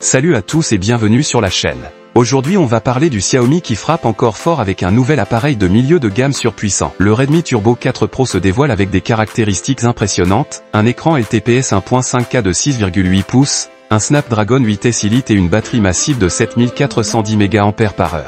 Salut à tous et bienvenue sur la chaîne. Aujourd'hui on va parler du Xiaomi qui frappe encore fort avec un nouvel appareil de milieu de gamme surpuissant. Le Redmi Turbo 4 Pro se dévoile avec des caractéristiques impressionnantes, un écran LTPS 1.5K de 6,8 pouces, un Snapdragon 8S Elite et une batterie massive de 7410 mAh.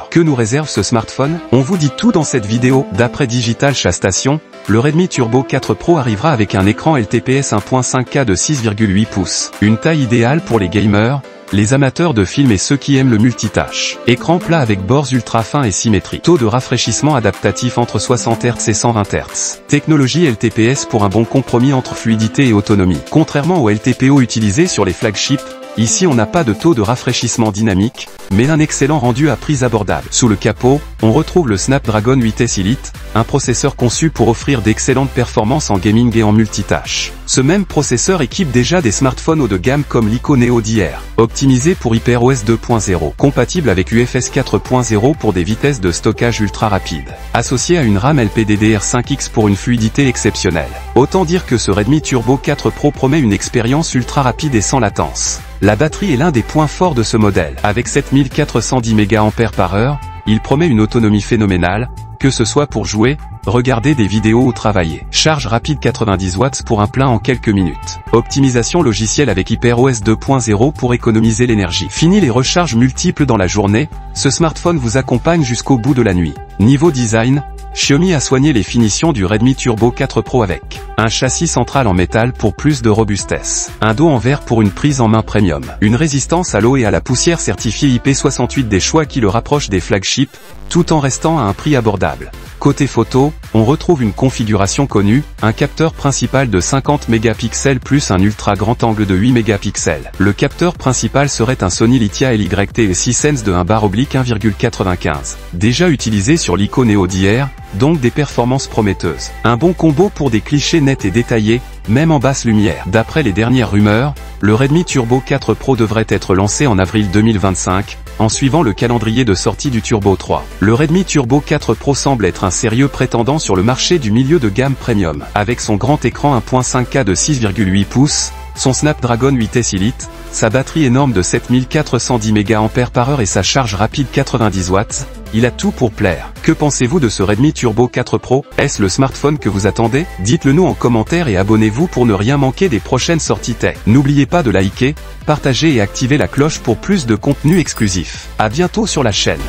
Que nous réserve ce smartphone? On vous dit tout dans cette vidéo. D'après Digital Station, le Redmi Turbo 4 Pro arrivera avec un écran LTPS 1.5K de 6,8 pouces. Une taille idéale pour les gamers, les amateurs de films et ceux qui aiment le multitâche. Écran plat avec bords ultra fins et symétriques. Taux de rafraîchissement adaptatif entre 60 Hz et 120 Hz. Technologie LTPS pour un bon compromis entre fluidité et autonomie. Contrairement au LTPO utilisé sur les flagships, ici on n'a pas de taux de rafraîchissement dynamique, mais un excellent rendu à prix abordable. Sous le capot, on retrouve le Snapdragon 8S Elite, un processeur conçu pour offrir d'excellentes performances en gaming et en multitâche. Ce même processeur équipe déjà des smartphones haut de gamme comme l'Ico Neo d'hier. Optimisé pour HyperOS 2.0, compatible avec UFS 4.0 pour des vitesses de stockage ultra rapides. Associé à une RAM LPDDR5X pour une fluidité exceptionnelle. Autant dire que ce Redmi Turbo 4 Pro promet une expérience ultra rapide et sans latence. La batterie est l'un des points forts de ce modèle. Avec 7410 mAh, il promet une autonomie phénoménale, que ce soit pour jouer, regarder des vidéos ou travailler. Charge rapide 90 watts pour un plein en quelques minutes. Optimisation logicielle avec HyperOS 2.0 pour économiser l'énergie. Fini les recharges multiples dans la journée, ce smartphone vous accompagne jusqu'au bout de la nuit. Niveau design, Xiaomi a soigné les finitions du Redmi Turbo 4 Pro avec un châssis central en métal pour plus de robustesse, un dos en verre pour une prise en main premium, une résistance à l'eau et à la poussière certifiée IP68, des choix qui le rapprochent des flagships, tout en restant à un prix abordable. Côté photo, on retrouve une configuration connue, un capteur principal de 50 mégapixels plus un ultra grand angle de 8 mégapixels. Le capteur principal serait un Sony Lithia LYT 6 de 1/1,95. Déjà utilisé sur l'Ico Neo d'hier, donc des performances prometteuses. Un bon combo pour des clichés nets et détaillés, même en basse lumière. D'après les dernières rumeurs, le Redmi Turbo 4 Pro devrait être lancé en avril 2025, en suivant le calendrier de sortie du Turbo 3. Le Redmi Turbo 4 Pro semble être un sérieux prétendant sur le marché du milieu de gamme premium. Avec son grand écran 1.5K de 6,8 pouces, son Snapdragon 8S Elite, sa batterie énorme de 7410 mAh et sa charge rapide 90 watts, il a tout pour plaire. Que pensez-vous de ce Redmi Turbo 4 Pro? Est-ce le smartphone que vous attendez? Dites-le nous en commentaire et abonnez-vous pour ne rien manquer des prochaines sorties tech. N'oubliez pas de liker, partager et activer la cloche pour plus de contenu exclusif. À bientôt sur la chaîne.